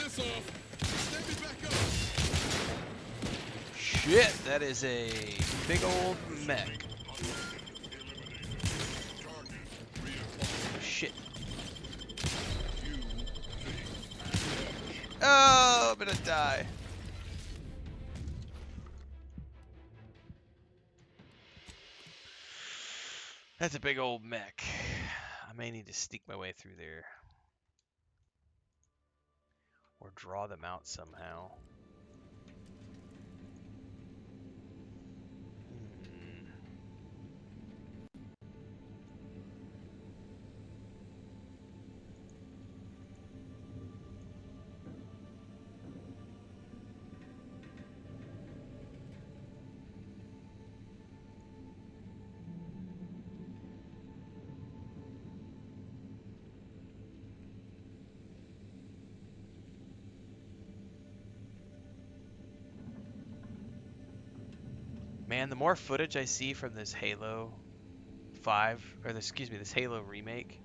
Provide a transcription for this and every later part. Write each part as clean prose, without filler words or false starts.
this off. Stand me back up. Shit, that is a big old mech. Shit. Oh, I'm gonna die. That's a big old mech. I may need to sneak my way through there. Or draw them out somehow. Man, the more footage I see from this Halo 5, or this, excuse me, this Halo remake,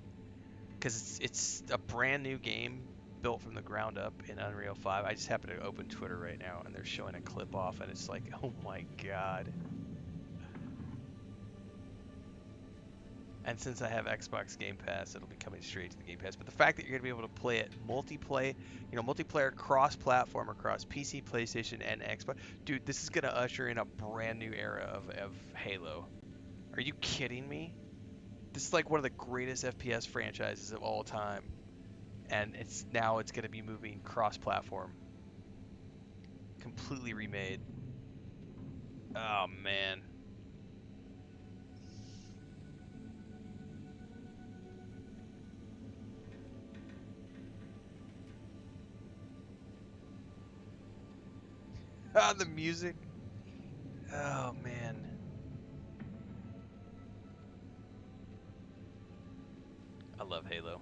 because it's a brand new game built from the ground up in Unreal 5. I just happen to open Twitter right now, and they're showing a clip off, and it's like, oh my god. And since I have Xbox Game Pass, it'll be coming straight to the Game Pass. But the fact that you're going to be able to play it multiplayer cross-platform across PC, PlayStation, and Xbox. Dude, this is going to usher in a brand new era of Halo. Are you kidding me? This is like one of the greatest FPS franchises of all time. And it's going to be moving cross-platform. Completely remade. Oh, man. Ah, the music. Oh, man. I love Halo.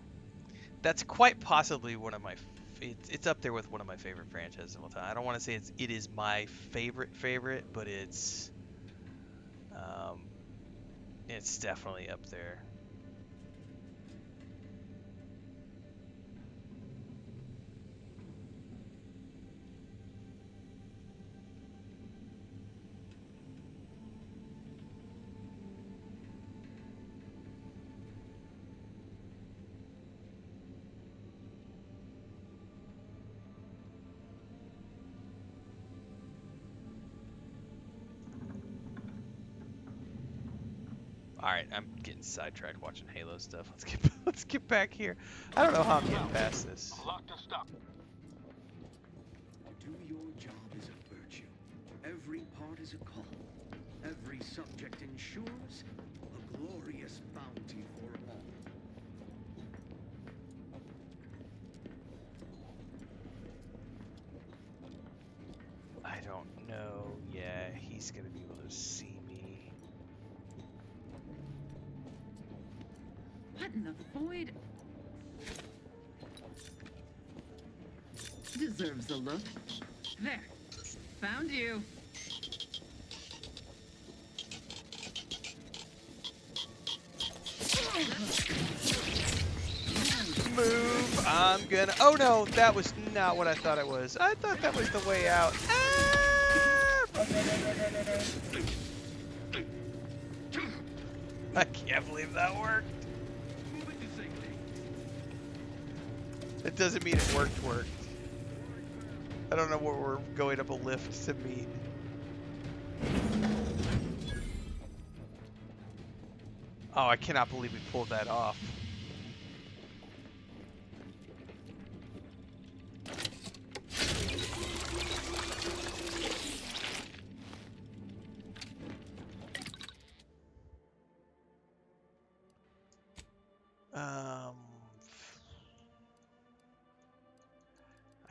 That's quite possibly one of my... It's up there with one of my favorite franchises of all time. I don't want to say it is my favorite, but it's definitely up there. All right, I'm getting sidetracked watching Halo stuff. Let's get back here. I don't know how I'm getting past this. To do your job is a virtue. Every part is a call. Every subject ensures a glorious bounty for all. I don't know. Yeah, he's gonna be able to see me. What in the void? Deserves a look. There. Found you. Move. I'm gonna... Oh no, that was not what I thought it was. I thought that was the way out. Ah! I can't believe that worked. It doesn't mean it worked. I don't know what we're going up a lift to mean. Oh, I cannot believe we pulled that off.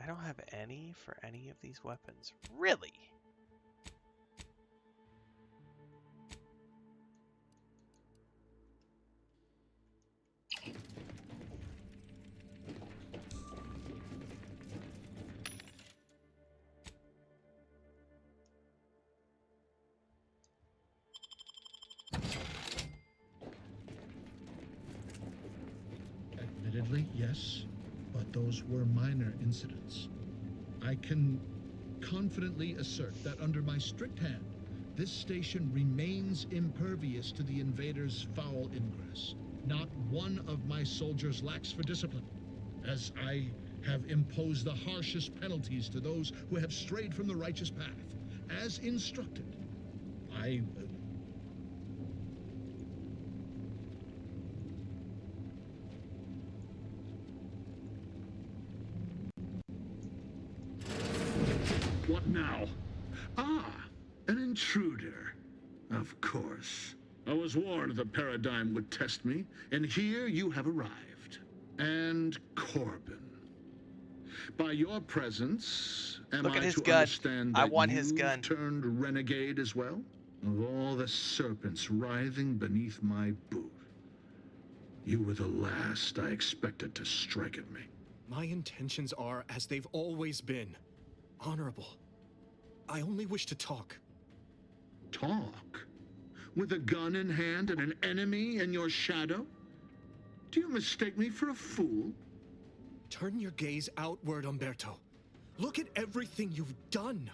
I don't have any for any of these weapons. Really? Admittedly, yes, but those were minor incidents. I can confidently assert that under my strict hand, this station remains impervious to the invaders' foul ingress. Not one of my soldiers lacks for discipline, as I have imposed the harshest penalties to those who have strayed from the righteous path. As instructed, I... What now? Ah, an intruder. Of course. I was warned the paradigm would test me, and here you have arrived. And Corbin. By your presence, am Look at I his to gun. understand I that want his you've gun. turned renegade as well? Of all the serpents writhing beneath my boot, you were the last I expected to strike at me. My intentions are as they've always been. Honorable. I only wish to talk. Talk? With a gun in hand and an enemy in your shadow? Do you mistake me for a fool? Turn your gaze outward, Umberto. Look at everything you've done.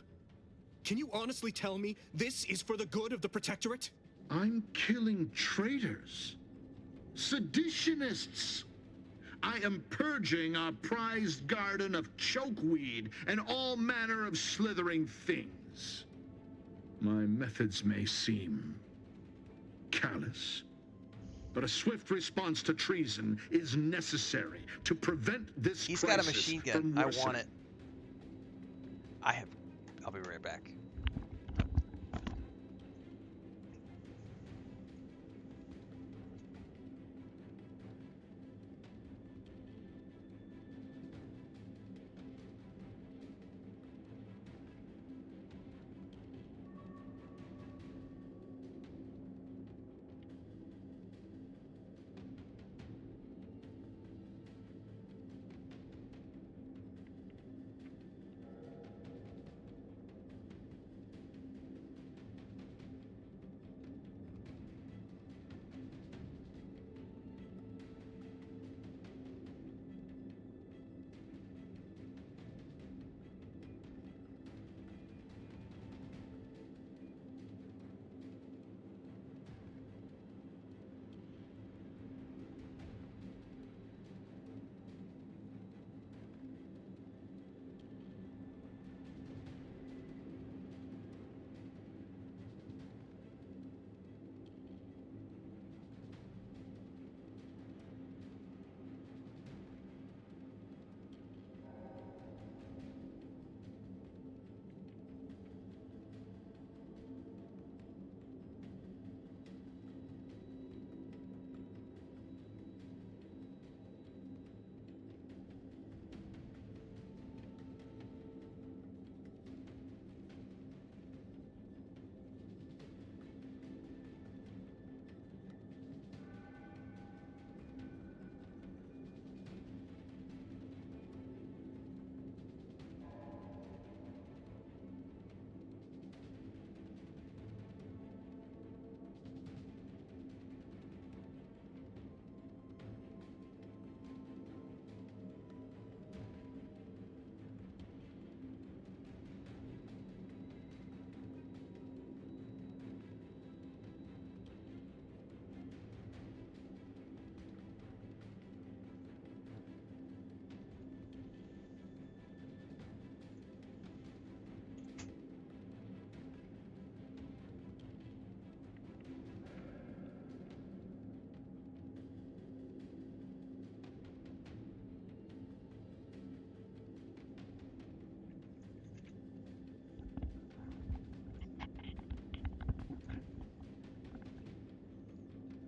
Can you honestly tell me this is for the good of the Protectorate? I'm killing traitors. Seditionists. I am purging our prized garden of chokeweed and all manner of slithering things. My methods may seem callous, but a swift response to treason is necessary to prevent this He's crisis got a machine gun. from I worsening. want it. I'll be right back.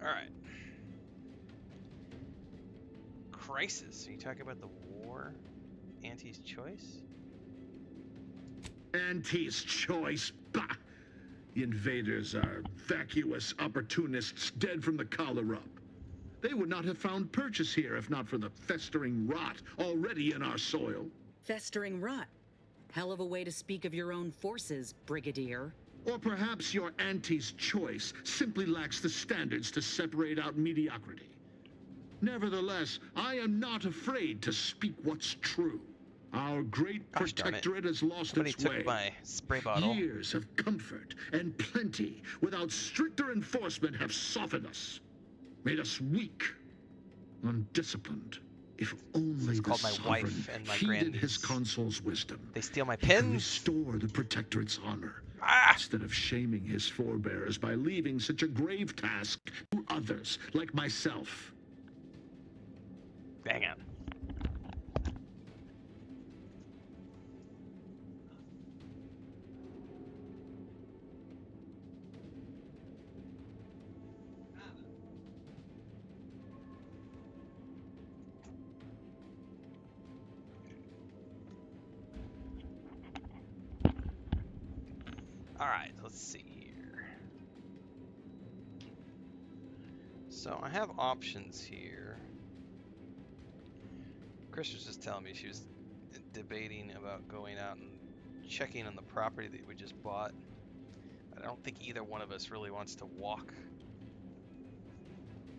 Alright. Crisis. Are you talking about the war? Auntie's choice? Auntie's choice? Bah! The invaders are vacuous opportunists dead from the collar up. They would not have found purchase here if not for the festering rot already in our soil. Festering rot. Hell of a way to speak of your own forces, Brigadier. Or perhaps your auntie's choice simply lacks the standards to separate out mediocrity. Nevertheless, I am not afraid to speak what's true. Our great Gosh darn it. protectorate has lost Somebody its took way. my spray bottle. Years of comfort and plenty without stricter enforcement have softened us, made us weak, undisciplined. If only It's the called my sovereign wife and my heeded his grandniece. consul's wisdom. They steal my He could pins. restore the protectorate's honor. Ah! Instead of shaming his forebears by leaving such a grave task to others like myself. Dang it. Alright, let's see here. So I have options here. Chris was just telling me she was debating about going out and checking on the property that we just bought. I don't think either one of us really wants to walk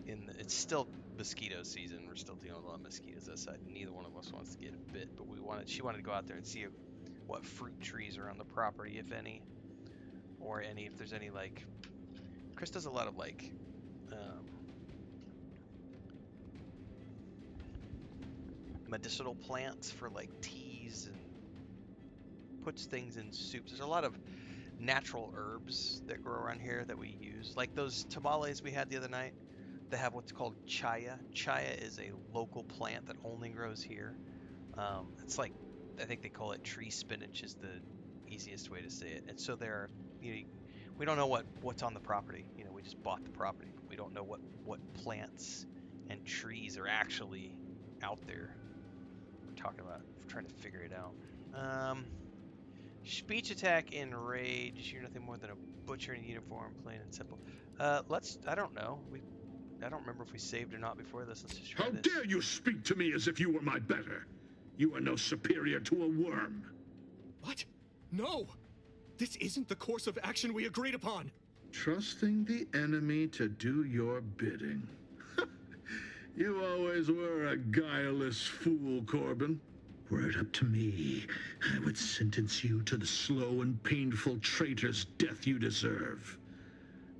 in the, it's still mosquito season. We're still dealing with a lot of mosquitoes outside. Neither one of us wants to get bit, but she wanted to go out there and see what fruit trees are on the property, if any. Or if there's any, like, Chris does a lot of, like, medicinal plants for, like, teas, and puts things in soups. There's a lot of natural herbs that grow around here that we use. Like those tamales we had the other night, they have what's called chaya. Chaya is a local plant that only grows here. It's like, I think they call it tree spinach is the easiest way to say it. And so there, we don't know what's on the property. We just bought the property. We don't know what plants and trees are actually out there. We're talking about trying to figure it out. Speech attack in rage. You're nothing more than a butcher in uniform, plain and simple. I don't know. I don't remember if we saved or not before this. Let's just try How this. dare you speak to me as if you were my better? You are no superior to a worm. What? No! This isn't the course of action we agreed upon! Trusting the enemy to do your bidding. You always were a guileless fool, Corbin. Were it up to me, I would sentence you to the slow and painful traitor's death you deserve.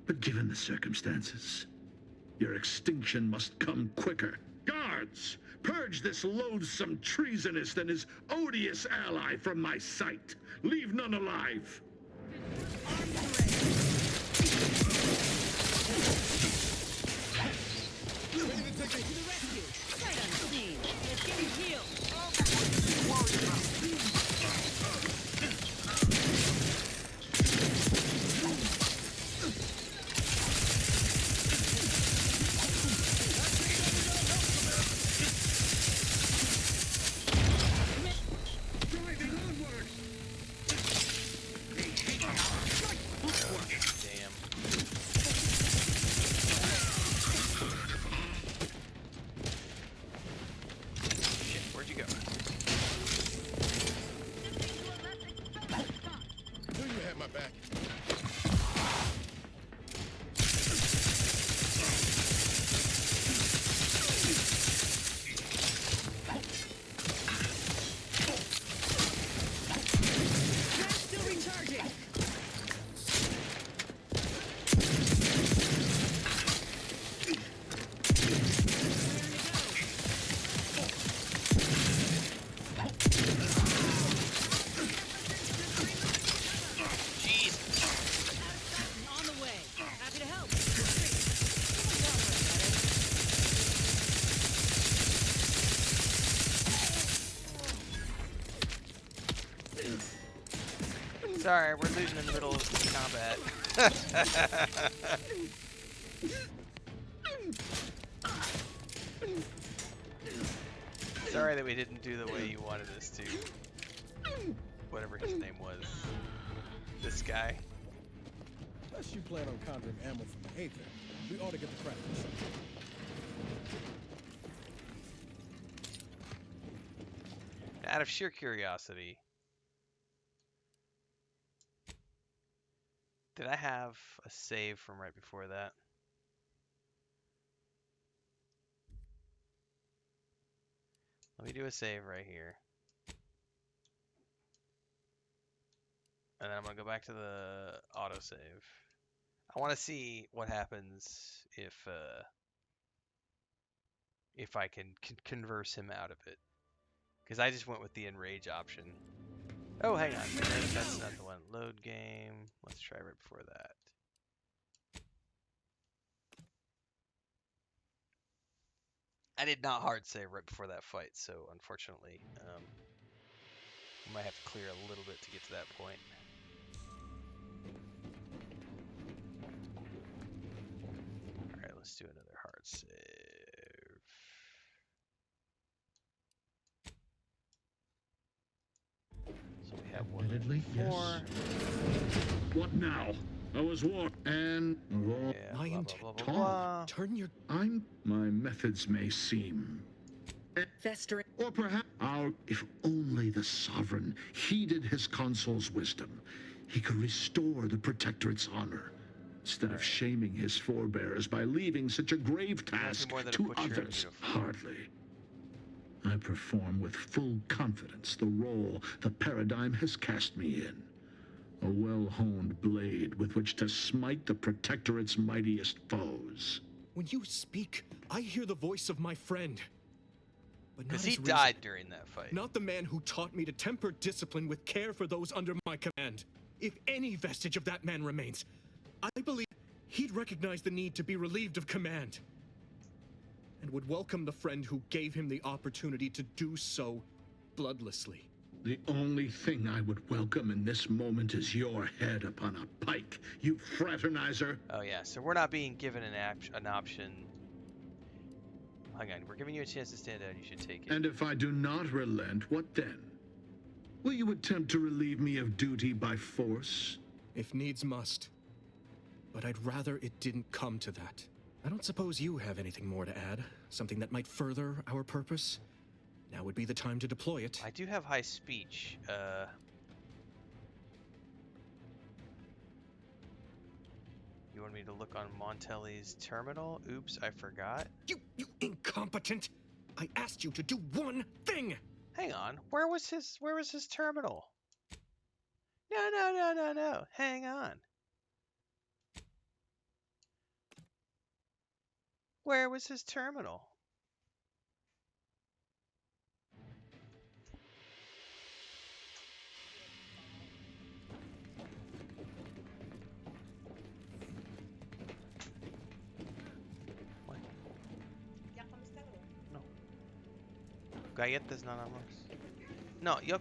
But given the circumstances, your extinction must come quicker. Guards, purge this loathsome treasonist and his odious ally from my sight. Leave none alive. Damn. Shit, where'd you go? Knew you had my back. Still recharging. Jesus. On the way. Happy to help. Sorry, we're losing in the middle of combat. Sorry that we didn't do the way you wanted us to. Whatever his name was. This guy. Unless you plan on conjuring ammo from the Aether, we ought to get the practice. Out of sheer curiosity, did I have a save from right before that? Let me do a save right here. And then I'm gonna go back to the autosave. I want to see what happens if I can converse him out of it. Because I just went with the enrage option. Oh, hang on. That's not the one. Load game. Let's try right before that. I did not hard save right before that fight, so unfortunately, I might have to clear a little bit to get to that point. Alright, let's do another hard save. So we have one Admittedly, before. yes. What now? I was warned, and Yeah, My blah, intent- blah, blah, blah, blah. Turn your... my methods may seem, Festering. or perhaps if only the sovereign heeded his consul's wisdom, he could restore the protectorate's honor, instead of shaming his forebears by leaving such a grave task more than a to butcher in others. uniform. Hardly. I perform with full confidence the role the paradigm has cast me in. A well-honed blade with which to smite the Protectorate's mightiest foes. When you speak, I hear the voice of my friend. But not Because his he reason. died during that fight. Not the man who taught me to temper discipline with care for those under my command. If any vestige of that man remains, I believe he'd recognize the need to be relieved of command. And would welcome the friend who gave him the opportunity to do so bloodlessly. The only thing I would welcome in this moment is your head upon a pike, you fraternizer. Oh yeah, so we're not being given an option. Hang on, we're giving you a chance to stand out. You should take it. And if I do not relent, what then? Will you attempt to relieve me of duty by force? If needs must. But I'd rather it didn't come to that. I don't suppose you have anything more to add? Something that might further our purpose? Now would be the time to deploy it. I do have high speech. You want me to look on Montelli's terminal? Oops, I forgot. You incompetent! I asked you to do one thing! Hang on. Where was his terminal? No. Hang on. Where was his terminal? What? No. Galletas nada más. No, yo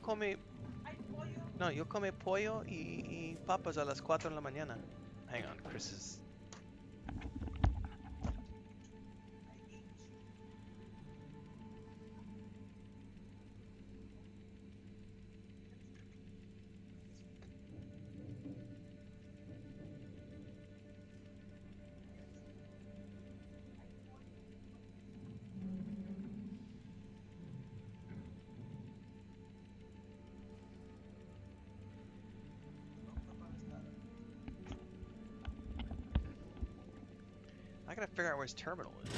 come pollo y papas a las 4 de la mañana. Hang on, Chris is... I gotta figure out where his terminal is.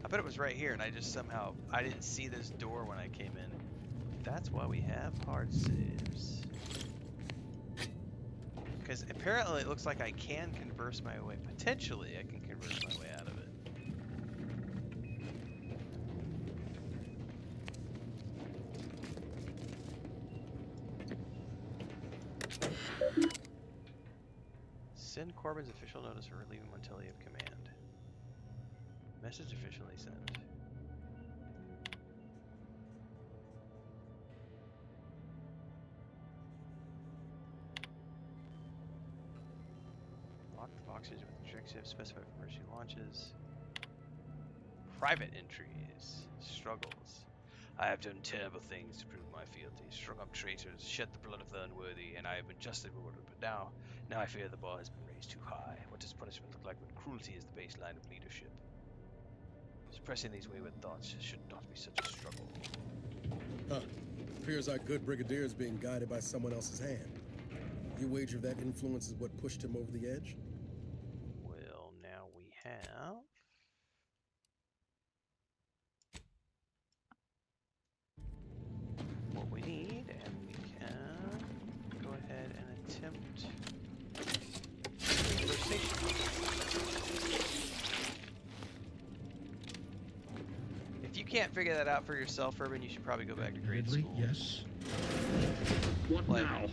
I bet it was right here, and I just somehow... I didn't see this door when I came in. That's why we have hard saves. Because apparently it looks like I can converse my way... Potentially I can converse my way out of it. Send Corbin's official notice for relieving Montelli of command. Message officially sent. Lock the boxes with objectives specified for emergency launches. Private entries. Struggles. I have done terrible things to prove my fealty, strung up traitors, shed the blood of the unworthy, and I have been justly rewarded. But now I fear the bar has been raised too high. What does punishment look like when cruelty is the baseline of leadership? Suppressing these wayward thoughts should not be such a struggle. Huh. Appears our good brigadier is being guided by someone else's hand. You wager that influence is what pushed him over the edge? Well, now we have... what we need, and we can go ahead can't figure that out for yourself, Urban, you should probably go back to grade Admittedly, school. yes. What Like, now?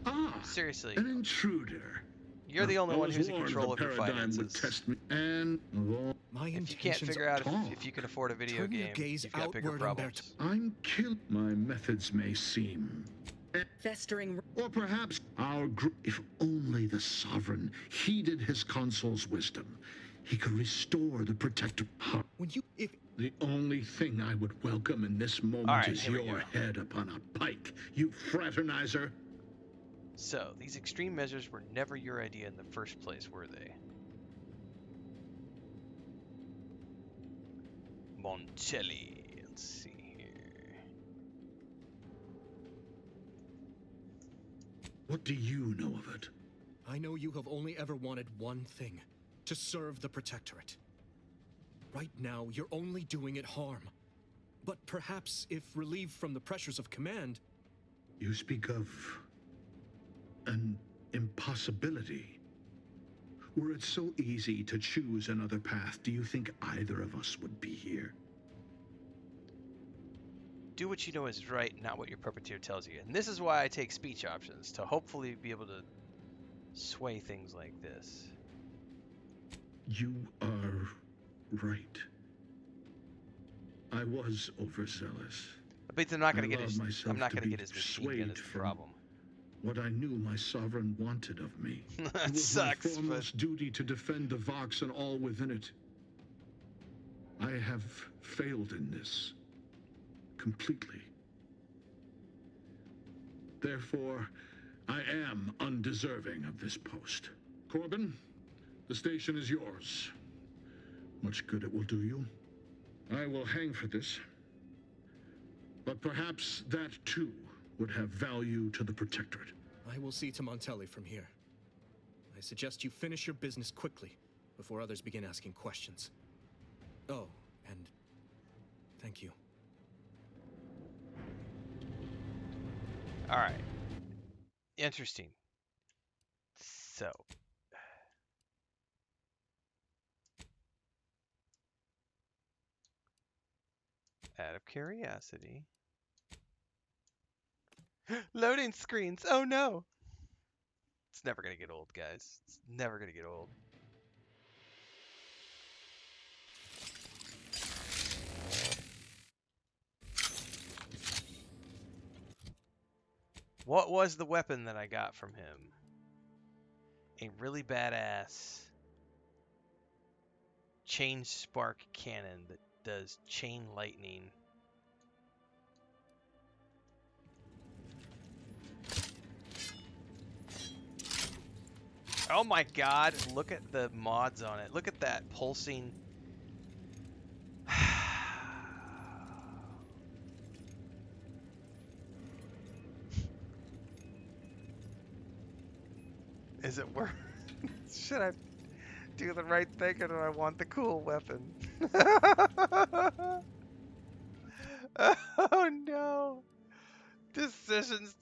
Ah, seriously, an intruder. you're the only I one was who's in warned control the of your paradigm would finances. test me, and My If you can't intentions figure out Tom, if you can afford a video turn your game, gaze you've got bigger outward, Umberto. problems. I'm killed. My methods may seem. Festering. Or perhaps if only the Sovereign heeded his consul's wisdom, he could restore the protector. When you, if The only thing I would welcome in this moment Alright, is here we your go. head upon a pike, you fraternizer. So, these extreme measures were never your idea in the first place, were they? Montelli. Let's see here. What do you know of it? I know you have only ever wanted one thing, to serve the Protectorate. Right now, you're only doing it harm. But perhaps if relieved from the pressures of command, You speak of an impossibility. Were it so easy to choose another path, do you think either of us would be here? Do what you know is right, not what your puppeteer tells you. And this is why I take speech options, to hopefully be able to sway things like this. You are right. I was overzealous. I bet I'm not I gonna get allowed his. myself I'm not to gonna be get his machine gun swayed as the from problem. What I knew my sovereign wanted of me. That It was sucks, my foremost duty to defend the Vox and all within it. I have failed in this. Completely. Therefore, I am undeserving of this post. Corbin, the station is yours. Much good it will do you. I will hang for this. But perhaps that too would have value to the Protectorate. I will see to Montelli from here. I suggest you finish your business quickly, before others begin asking questions. Oh, and thank you. Alright. Interesting. So. Out of curiosity. Loading screens! Oh no! It's never gonna get old, guys. It's never gonna get old. What was the weapon that I got from him? A really badass chain spark cannon that does chain lightning. Oh my god, look at the mods on it. Look at that pulsing. Is it worth? Should I do the right thing or do I want the cool weapon? Oh no. Decisions.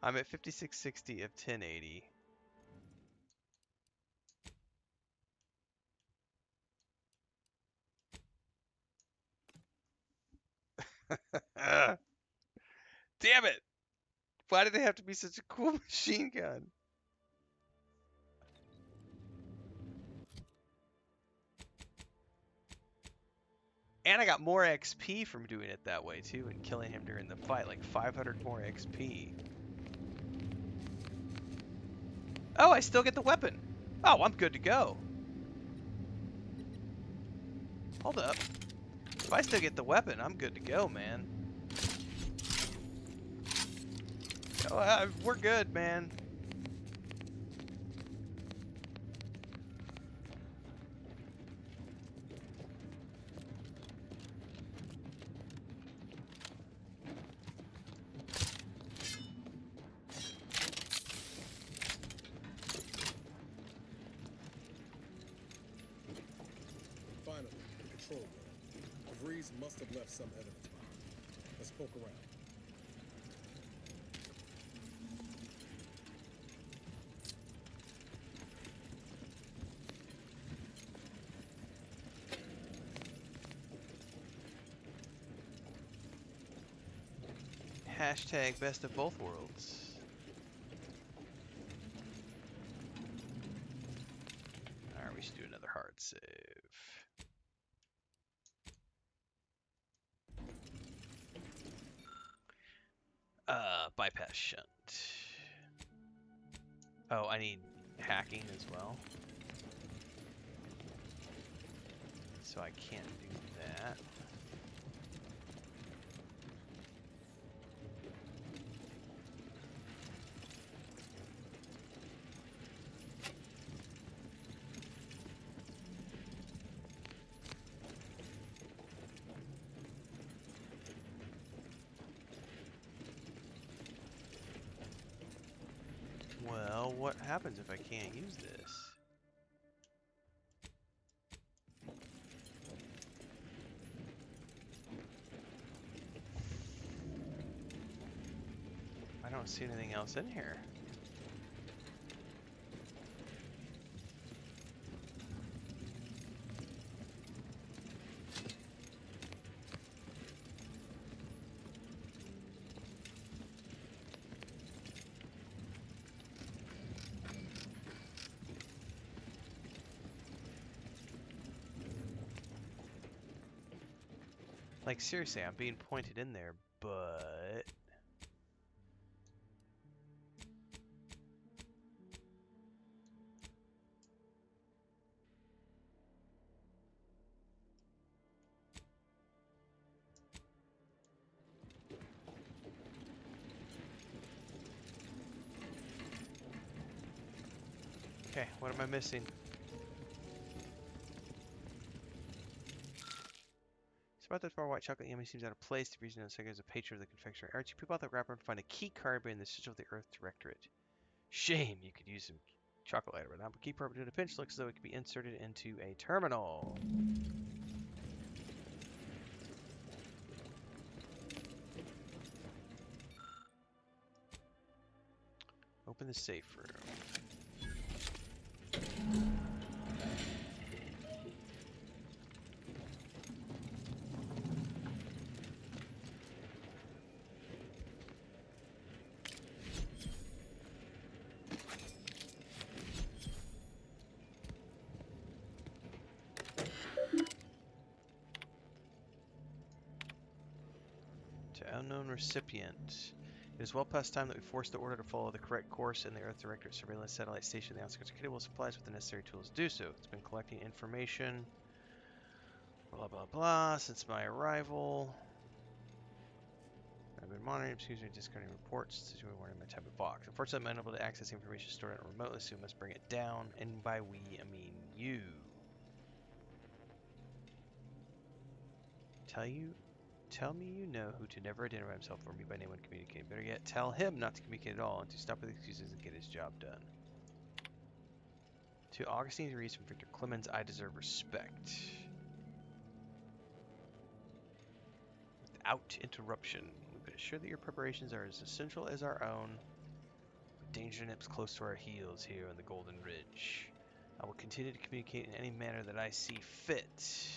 I'm at 5660 of 1080. Damn it! Why do they have to be such a cool machine gun? And I got more XP from doing it that way too and killing him during the fight, like 500 more XP. Oh, I still get the weapon. Oh, I'm good to go. Hold up. If I still get the weapon, I'm good to go, man. Oh, we're good, man. Finally, the control room. DeVries must have left some evidence behind. Let's poke around. Hashtag best of both worlds. Alright, we should do another hard save. Bypass shunt. Oh, I need hacking as well. So I can't do that. Well, what happens if I can't use this? I don't see anything else in here. Like, seriously, I'm being pointed in there, but... Okay, what am I missing? About that far white chocolate yummy seems out of place. The reason is as a patron of the confectioner. Archie, people out that wrapper and find a key card bearing the sigil of the Earth Directorate. Shame, you could use some chocolate lighter right now, but key card in a pinch looks as though it could be inserted into a terminal. Open the safe room. Unknown recipient. It is well past time that we force the order to follow the correct course in the Earth Directorate surveillance satellite station in the outskirts of Kitty will supply us with the necessary tools to do so. It's been collecting information. Blah blah blah since my arrival. I've been monitoring, excuse me, discarding reports. This is warning my type of box. Unfortunately, I'm unable to access information stored on it remotely, so we must bring it down. And by we, I mean you. Tell me you know who to never identify himself or me by name when communicating. Better yet, tell him not to communicate at all and to stop with excuses and get his job done. To Augustine Reese from Victor Clemens, I deserve respect. Without interruption, we can assure that your preparations are as essential as our own. Danger nips close to our heels here on the Golden Ridge. I will continue to communicate in any manner that I see fit.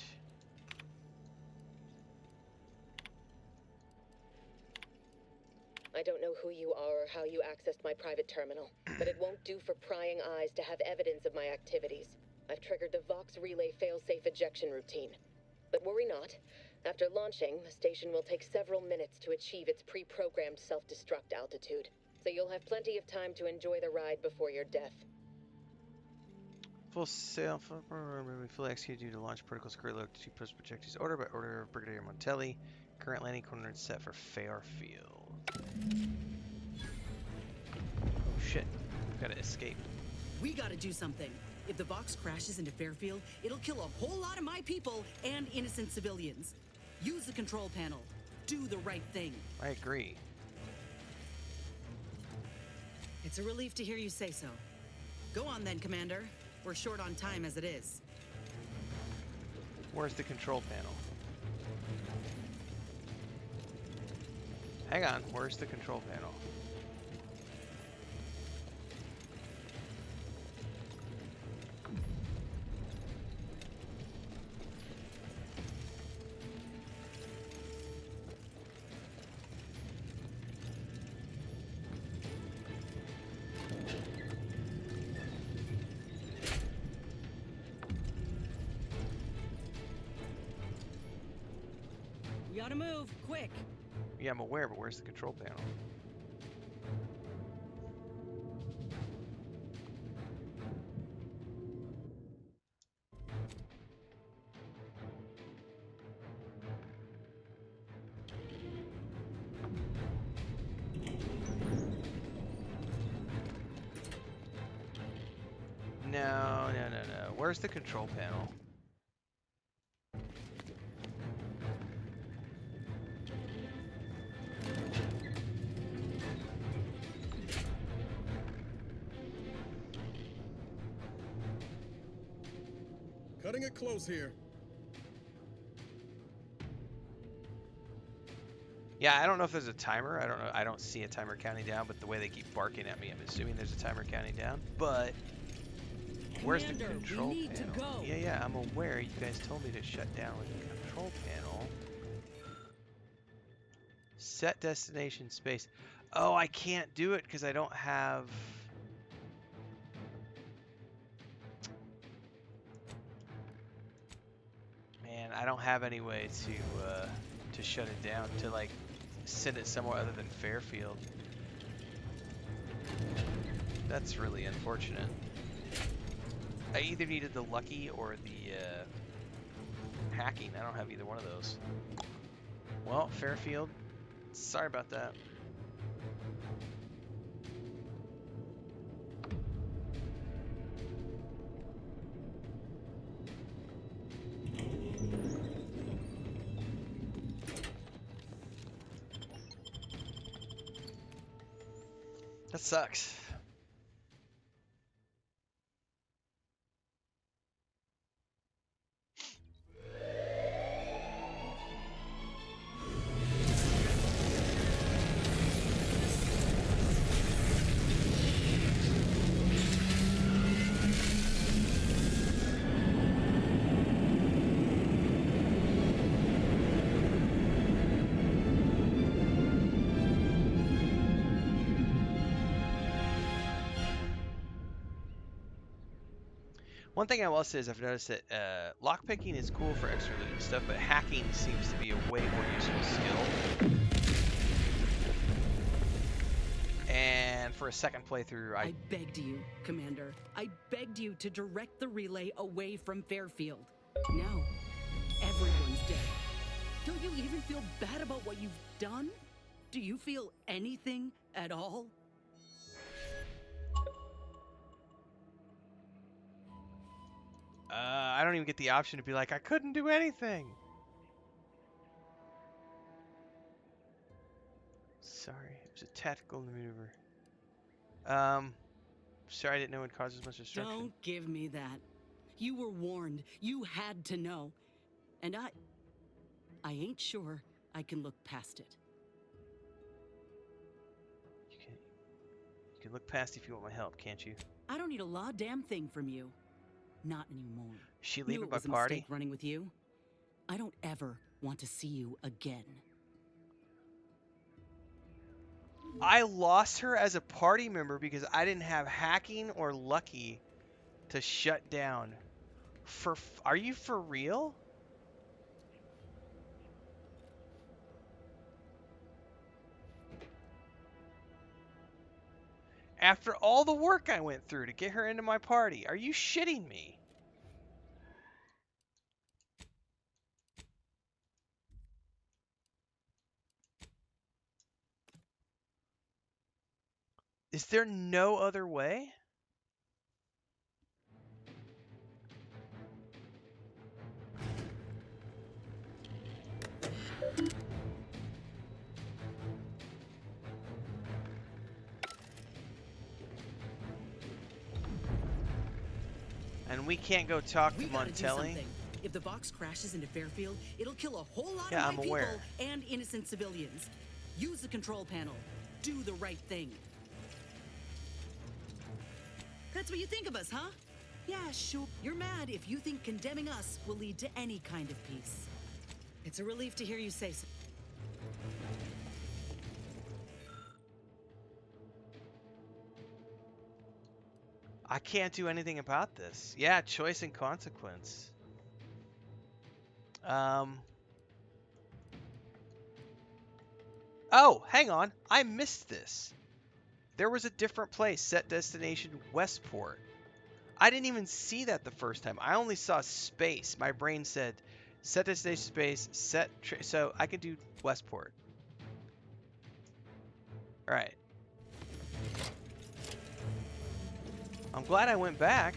I don't know who you are or how you accessed my private terminal, but it won't do for prying eyes to have evidence of my activities. I've triggered the Vox Relay failsafe ejection routine. But worry not. After launching, the station will take several minutes to achieve its pre-programmed self-destruct altitude, so you'll have plenty of time to enjoy the ride before your death. Full fully executed due to launch protocols currently looked to post projectiles order by order of Brigadier Montelli. Current landing coordinates set for Fairfield. Oh shit, we've got to escape. We gotta do something. If the Vox crashes into Fairfield, it'll kill a whole lot of my people and innocent civilians. Use the control panel. Do the right thing. I agree. It's a relief to hear you say so. Go on then, Commander. We're short on time as it is. Where's the control panel? Hang on, where's the control panel? gotta move, quick. Yeah, I'm aware, but where's the control panel? No. Where's the control panel? Cutting it close here. Yeah, I don't know if there's a timer. I don't know. I don't see a timer counting down, but the way they keep barking at me, I'm assuming there's a timer counting down. But where's the Commander, control we need panel? to go. Yeah, I'm aware. You guys told me to shut down with the control panel. Set destination space. Oh, I can't do it because I don't have... Man, I don't have any way to shut it down, to like send it somewhere other than Fairfield. That's really unfortunate. I either needed the lucky or the hacking. I don't have either one of those. Well, Fairfield, sorry about that. That sucks. One thing I will say is I've noticed that lockpicking is cool for extra loot and stuff, but hacking seems to be a way more useful skill. And for a second playthrough, I begged you, Commander. I begged you to direct the relay away from Fairfield. Now, everyone's dead. Don't you even feel bad about what you've done? Do you feel anything at all? I don't even get the option to be like, I couldn't do anything. Sorry, it was a tactical maneuver. Sorry I didn't know it would cause as much destruction. Don't give me that. You were warned. You had to know. And I ain't sure I can look past it. You can look past if you want my help, can't you? I don't need a law damn thing from you. Not anymore. Is she Knew leaving it my was a party? mistake running with you. I don't ever want to see you again. I lost her as a party member because I didn't have hacking or lucky to shut down. Are you for real? After all the work I went through to get her into my party, are you shitting me? Is there no other way? And we can't go talk to gotta do Montelli? something. If the Vox crashes into Fairfield, it'll kill a whole lot Yeah, of my I'm aware. people and innocent civilians. Use the control panel. Do the right thing. That's what you think of us, huh? Yeah, sure. You're mad if you think condemning us will lead to any kind of peace. It's a relief to hear you say so. I can't do anything about this. Yeah, choice and consequence. Oh, hang on. I missed this. There was a different place. Set destination Westport. I didn't even see that the first time. I only saw space. My brain said set destination space, so I could do Westport. All right. I'm glad I went back.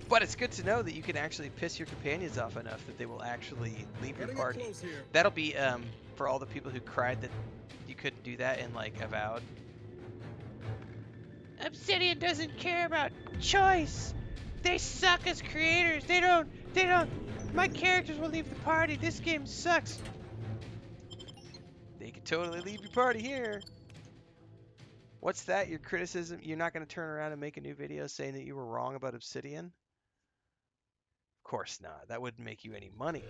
But it's good to know that you can actually piss your companions off enough that they will actually leave your party. That'll be for all the people who cried that you couldn't do that in like Avowed. Obsidian doesn't care about choice. They suck as creators. They don't. My characters will leave the party. This game sucks. They could totally leave your party here. What's that? Your criticism? You're not going to turn around and make a new video saying that you were wrong about Obsidian? Of course not. That wouldn't make you any money.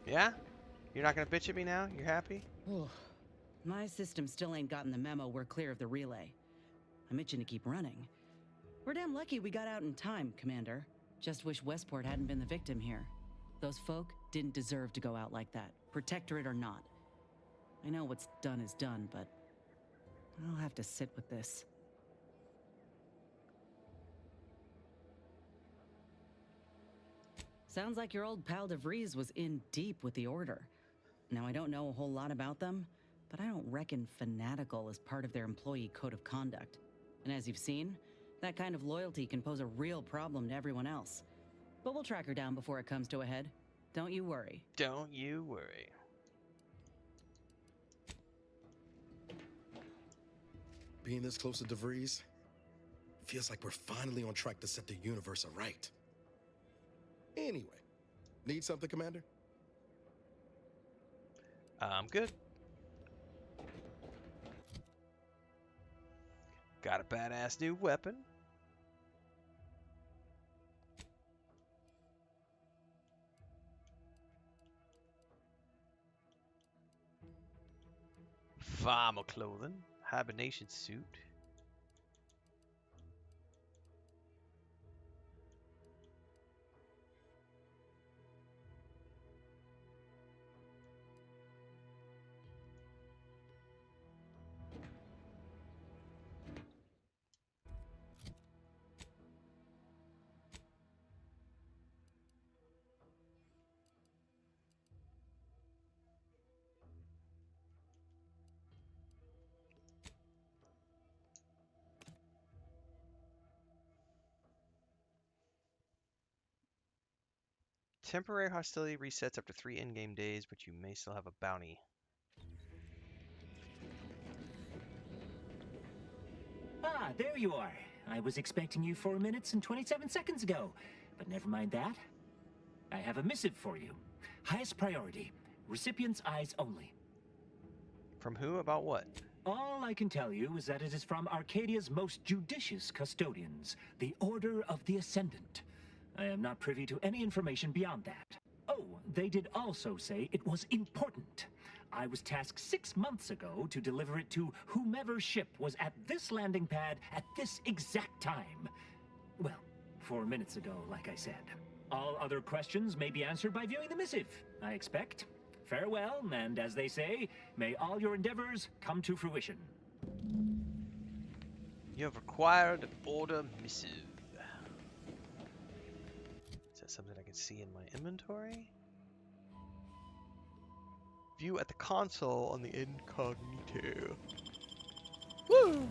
Yeah? You're not gonna bitch at me now? You're happy? My system still ain't gotten the memo we're clear of the relay. I'm itching to keep running. We're damn lucky we got out in time, Commander. Just wish Westport hadn't been the victim here. Those folk didn't deserve to go out like that, Protectorate or not. I know what's done is done, but I'll have to sit with this. Sounds like your old pal DeVries was in deep with the Order. Now, I don't know a whole lot about them, but I don't reckon fanatical is part of their employee code of conduct. And as you've seen, that kind of loyalty can pose a real problem to everyone else. But we'll track her down before it comes to a head. Don't you worry. Don't you worry. Being this close to DeVries feels like we're finally on track to set the universe aright. Anyway, need something, Commander? I'm good. Got a badass new weapon. Farmer clothing. Hibernation suit. Temporary hostility resets after 3 in-game days, but you may still have a bounty. Ah, there you are. I was expecting you 4 minutes and 27 seconds ago. But never mind that. I have a missive for you. Highest priority. Recipient's eyes only. From who? About what? All I can tell you is that it is from Arcadia's most judicious custodians, the Order of the Ascendant. I am not privy to any information beyond that. Oh, they did also say it was important. I was tasked 6 months ago to deliver it to whomever ship was at this landing pad at this exact time. Well, 4 minutes ago, like I said. All other questions may be answered by viewing the missive, I expect. Farewell, and as they say, may all your endeavors come to fruition. You have acquired an order missive. Is that something I can see in my inventory? View at the console on the incognito. Woo!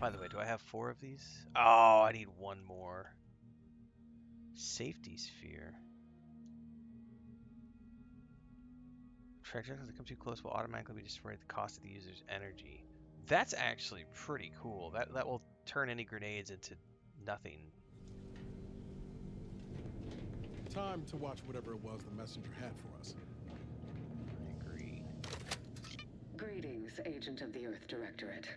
By the way, do I have 4 of these? Oh, I need 1 more. Safety sphere. Trajectories that come too close will automatically be destroyed at the cost of the user's energy. That's actually pretty cool. That will turn any grenades into nothing. Time to watch whatever it was the messenger had for us. I agree. Greetings, Agent of the Earth Directorate.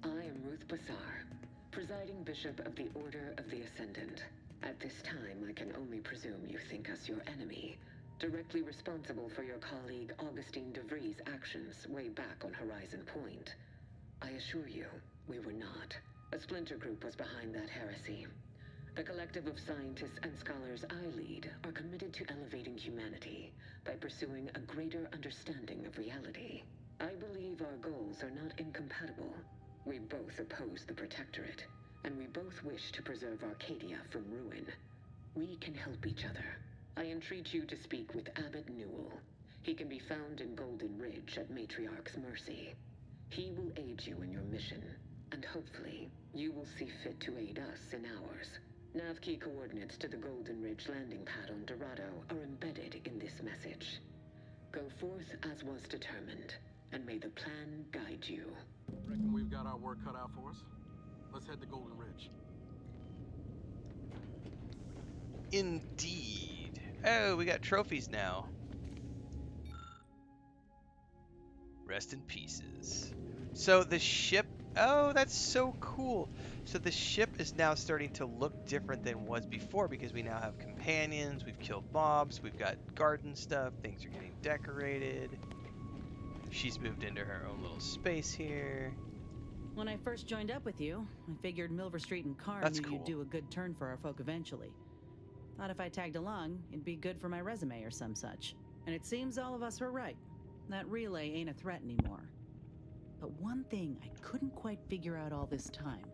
I am Ruth Bassar, presiding Bishop of the Order of the Ascendant. At this time, I can only presume you think us your enemy, directly responsible for your colleague Augustine DeVries' actions way back on Horizon Point. I assure you, we were not. A splinter group was behind that heresy. The collective of scientists and scholars I lead are committed to elevating humanity by pursuing a greater understanding of reality. I believe our goals are not incompatible. We both oppose the Protectorate, and we both wish to preserve Arcadia from ruin. We can help each other. I entreat you to speak with Abbot Newell. He can be found in Golden Ridge at Matriarch's Mercy. He will aid you in your mission, and hopefully, you will see fit to aid us in ours. Nav key coordinates to the Golden Ridge landing pad on Dorado are embedded in this message. Go forth as was determined, and may the plan guide you. Reckon we've got our work cut out for us. Let's head to Golden Ridge. Indeed. Oh, we got trophies now. Rest in pieces. So the ship... Oh, that's so cool. So the ship is now starting to look different than it was before because we now have companions, we've killed mobs, we've got garden stuff, things are getting decorated. She's moved into her own little space here. When I first joined up with you, I figured Milver Street and Carr That's knew cool. you'd do a good turn for our folk eventually. Thought if I tagged along, it'd be good for my resume or some such. And it seems all of us were right. That relay ain't a threat anymore. But one thing I couldn't quite figure out all this time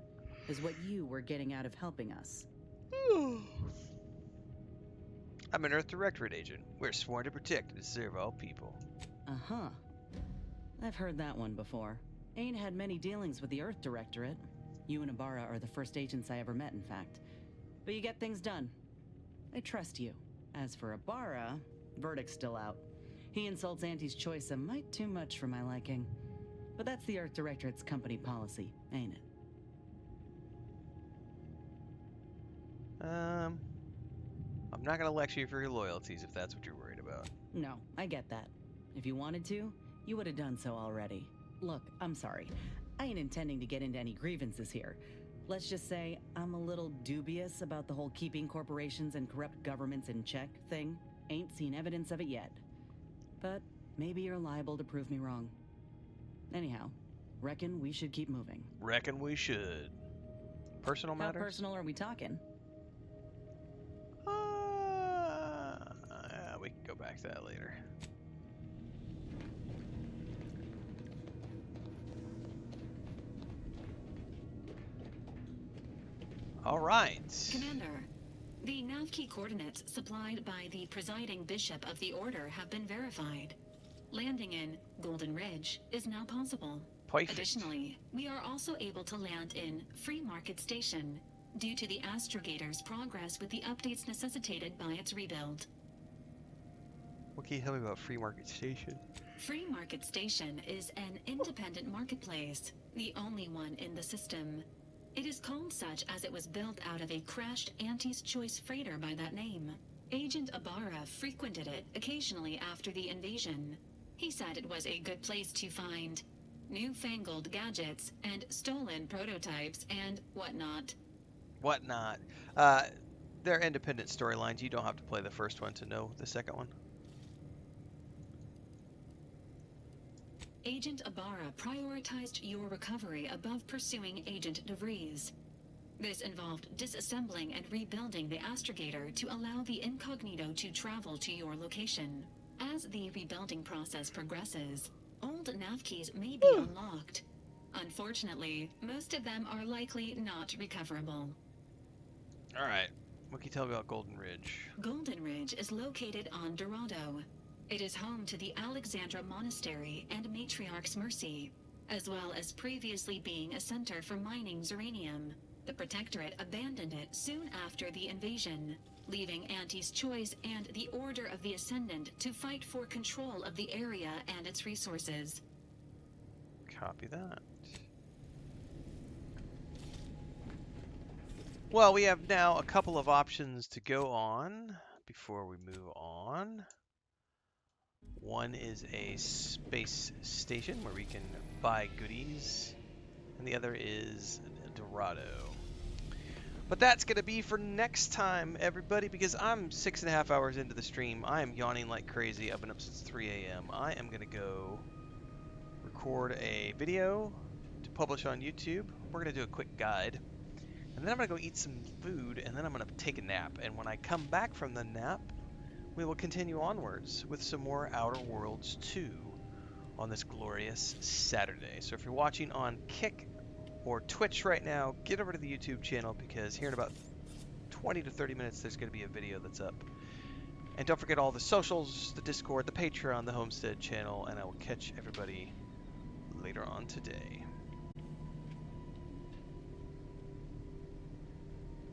is what you were getting out of helping us. I'm an Earth Directorate agent. We're sworn to protect and serve all people. Uh-huh. I've heard that one before. Ain't had many dealings with the Earth Directorate. You and Ibarra are the first agents I ever met, in fact. But you get things done. I trust you. As for Ibarra, verdict's still out. He insults Auntie's choice a mite too much for my liking. But that's the Earth Directorate's company policy, ain't it? I'm not gonna lecture you for your loyalties if that's what you're worried about. No, I get that. If you wanted to, you would have done so already. Look, I'm sorry. I ain't intending to get into any grievances here. Let's just say I'm a little dubious about the whole keeping corporations and corrupt governments in check thing. Ain't seen evidence of it yet. But maybe you're liable to prove me wrong. Anyhow, reckon we should keep moving. Reckon we should. Personal matters? How personal are we talking? We can go back to that later. All right. Commander, the nav key coordinates supplied by the presiding bishop of the Order have been verified. Landing in Golden Ridge is now possible. Perfect. Additionally, we are also able to land in Free Market Station due to the Astrogator's progress with the updates necessitated by its rebuild. What can you tell me about Free Market Station? Free Market Station is an independent marketplace, the only one in the system. It is called such as it was built out of a crashed Auntie's Choice freighter by that name. Agent Ibarra frequented it occasionally after the invasion. He said it was a good place to find newfangled gadgets and stolen prototypes and whatnot. Whatnot. They're independent storylines. You don't have to play the first one to know the second one. Agent Ibarra prioritized your recovery above pursuing Agent DeVries. This involved disassembling and rebuilding the Astrogator to allow the Incognito to travel to your location. As the rebuilding process progresses, old nav keys may be unlocked. Unfortunately, most of them are likely not recoverable. Alright. What can you tell me about Golden Ridge? Golden Ridge is located on Dorado. It is home to the Alexandra Monastery and Matriarch's Mercy. as well as previously being a center for mining uranium. The Protectorate abandoned it soon after the invasion, leaving Auntie's Choice and the Order of the Ascendant to fight for control of the area and its resources. Copy that. Well, we have now a couple of options to go on before we move on. One is a space station where we can buy goodies, and the other is Dorado. But that's going to be for next time, everybody, because I'm 6.5 hours into the stream. I am yawning like crazy. I've been up since 3 a.m. I am going to go record a video to publish on YouTube. We're going to do a quick guide. And then I'm going to go eat some food, and then I'm going to take a nap. And when I come back from the nap, we will continue onwards with some more Outer Worlds 2 on this glorious Saturday. So if you're watching on Kick or Twitch right now, get over to the YouTube channel, because here in about 20 to 30 minutes there's going to be a video that's up. And don't forget all the socials, the Discord, the Patreon, the Homestead channel, and I will catch everybody later on today.